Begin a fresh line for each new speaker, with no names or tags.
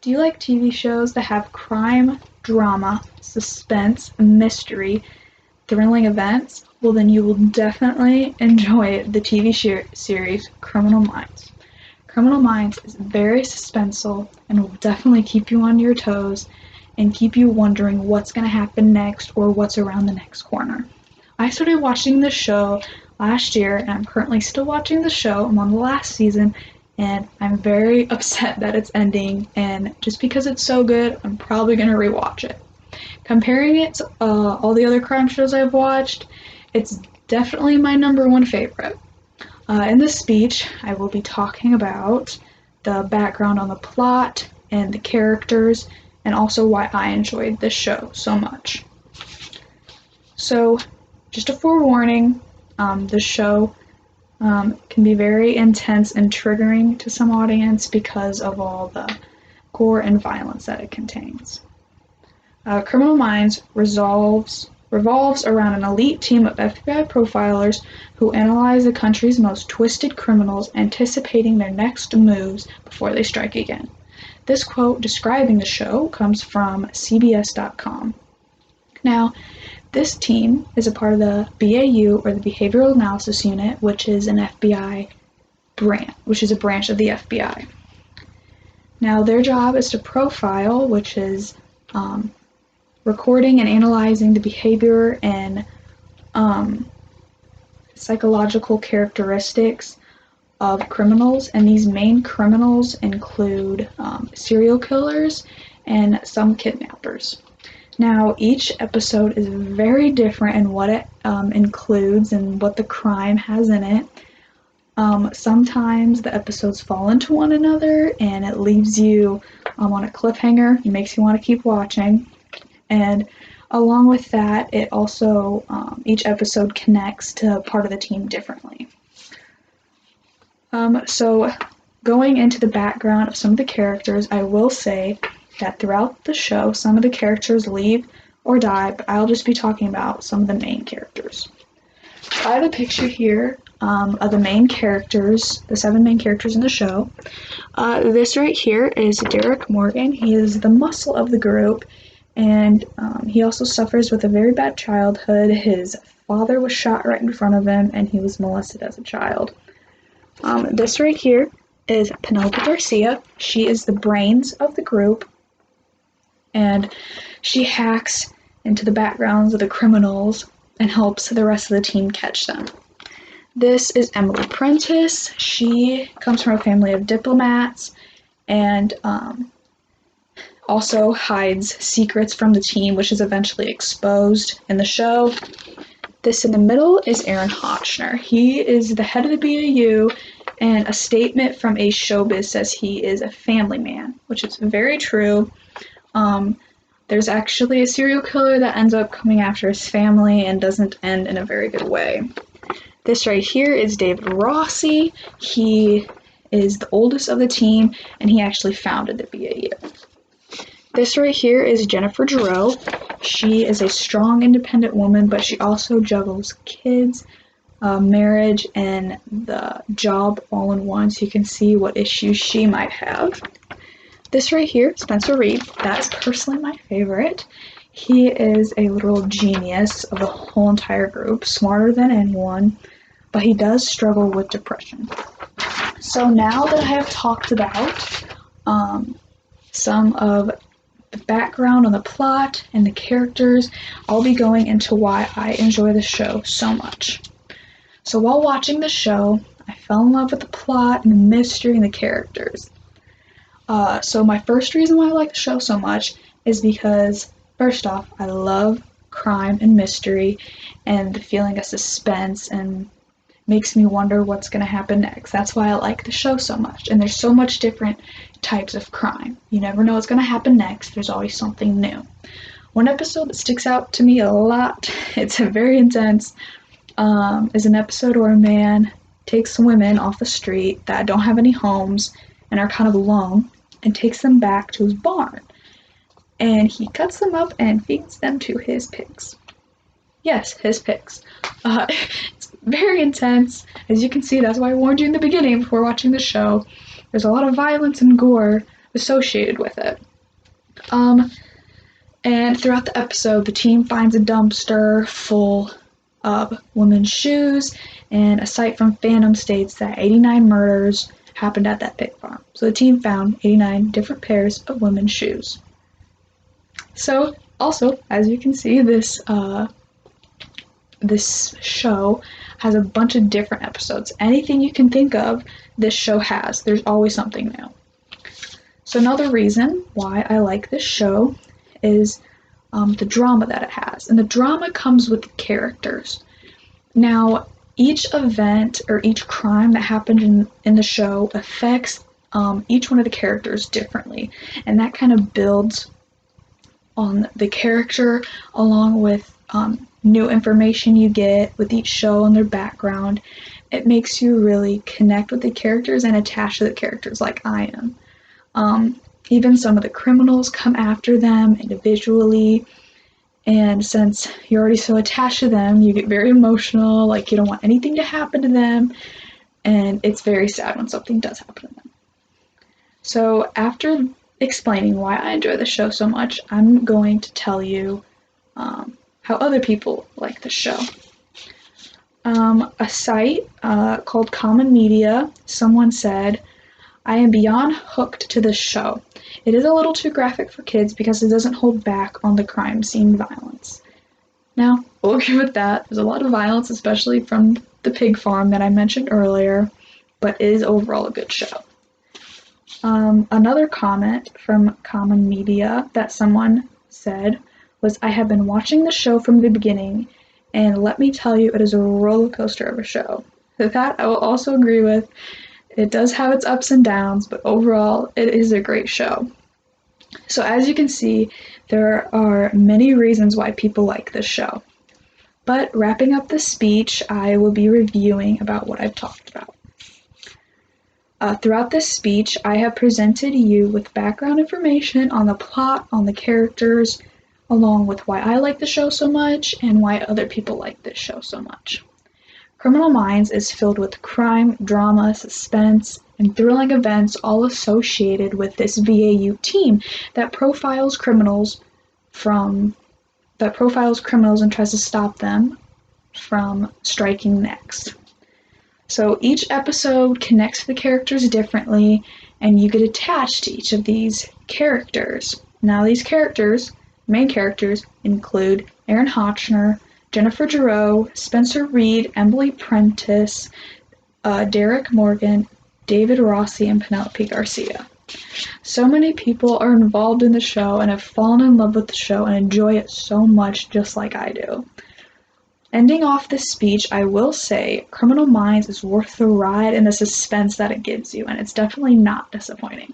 Do you like TV shows that have crime, drama, suspense, mystery, thrilling events? Well, then you will definitely enjoy the TV series Criminal Minds. Criminal Minds is very suspenseful and will definitely keep you on your toes and keep you wondering what's going to happen next or what's around the next corner. I started watching this show last year and I'm currently still watching the show. I'm on the last season and I'm very upset that it's ending, and just because it's so good, I'm probably going to rewatch it. Comparing it to all the other crime shows I've watched, it's definitely my number one favorite. In this speech, I will be talking about the background on the plot and the characters, and also why I enjoyed this show so much. So, just a forewarning, this show can be very intense and triggering to some audience because of all the gore and violence that it contains. Criminal Minds revolves around an elite team of FBI profilers who analyze the country's most twisted criminals, anticipating their next moves before they strike again. This quote describing the show comes from CBS.com. Now, this team is a part of the BAU, or the Behavioral Analysis Unit, which is an FBI branch, which is a branch of the FBI. Now, their job is to profile, which is recording and analyzing the behavior and psychological characteristics of criminals, and these main criminals include serial killers and some kidnappers. Now, each episode is very different in what it includes and what the crime has in it. Sometimes the episodes fall into one another and it leaves you on a cliffhanger. It makes you want to keep watching. And along with that, it also, each episode connects to part of the team differently. So going into the background of some of the characters, I will say that throughout the show, some of the characters leave or die, but I'll just be talking about some of the main characters. I have a picture here of the main characters, the 7 main characters in the show. This right here is Derek Morgan. He is the muscle of the group, and he also suffers with a very bad childhood. His father was shot right in front of him, and he was molested as a child. This right here is Penelope Garcia. She is the brains of the group, and she hacks into the backgrounds of the criminals and helps the rest of the team catch them. This is Emily Prentice. She comes from a family of diplomats and also hides secrets from the team, which is eventually exposed in the show. This in the middle is Aaron Hotchner. He is the head of the BAU, and a statement from Ace Showbiz says he is a family man, which is very true. There's actually a serial killer that ends up coming after his family and doesn't end in a very good way. This right here is David Rossi. He is the oldest of the team, and he actually founded the BAU. This right here is Jennifer Giroux. She is a strong, independent woman, but she also juggles kids, marriage, and the job all in one, so you can see what issues she might have. This right here, Spencer Reid, that's personally my favorite. He is a little genius of the whole entire group, smarter than anyone, but he does struggle with depression. So now that I have talked about some of the background on the plot and the characters, I'll be going into why I enjoy the show so much. So while watching the show, I fell in love with the plot and the mystery and the characters. So my first reason why I like the show so much is because, first off, I love crime and mystery and the feeling of suspense, and makes me wonder what's going to happen next. That's why I like the show so much. And there's so much different types of crime. You never know what's going to happen next. There's always something new. One episode that sticks out to me a lot, it's very intense, is an episode where a man takes women off the street that don't have any homes and are kind of alone, and takes them back to his barn. And he cuts them up and feeds them to his pigs. Yes, his pigs. It's very intense. As you can see, that's why I warned you in the beginning before watching the show. There's a lot of violence and gore, associated with it. And throughout the episode, the team finds a dumpster full of women's shoes, and a site from Phantom states that 89 murders happened at that pig farm. So the team found 89 different pairs of women's shoes. So also, as you can see, this show has a bunch of different episodes. Anything you can think of, this show has. There's always something new. So another reason why I like this show is the drama that it has. And the drama comes with the characters. Now, each event or each crime that happened in the show affects each one of the characters differently. And that kind of builds on the character along with new information you get with each show and their background. It makes you really connect with the characters and attach to the characters like I am. Even some of the criminals come after them individually, and since you're already so attached to them, you get very emotional, like you don't want anything to happen to them, and it's very sad when something does happen to them. So after explaining why I enjoy the show so much, I'm going to tell you how other people like the show. A site called Common Media, someone said, "I am beyond hooked to this show. It is a little too graphic for kids because it doesn't hold back on the crime scene violence." Now, we'll agree with that. There's a lot of violence, especially from the pig farm that I mentioned earlier, but it is overall a good show. Another comment from Common Media that someone said was, "I have been watching the show from the beginning, and let me tell you, it is a roller coaster of a show." That I will also agree with. It does have its ups and downs, but overall, it is a great show. So as you can see, there are many reasons why people like this show. But wrapping up this speech, I will be reviewing about what I've talked about. Throughout this speech, I have presented you with background information on the plot, on the characters, along with why I like the show so much and why other people like this show so much. Criminal Minds is filled with crime, drama, suspense, and thrilling events all associated with this VAU team that profiles criminals and tries to stop them from striking next. So each episode connects the characters differently, and you get attached to each of these characters. Now these main characters, include Aaron Hotchner, Jennifer Giroux, Spencer Reid, Emily Prentice, Derek Morgan, David Rossi, and Penelope Garcia. So many people are involved in the show and have fallen in love with the show and enjoy it so much, just like I do. Ending off this speech, I will say Criminal Minds is worth the ride and the suspense that it gives you, and it's definitely not disappointing.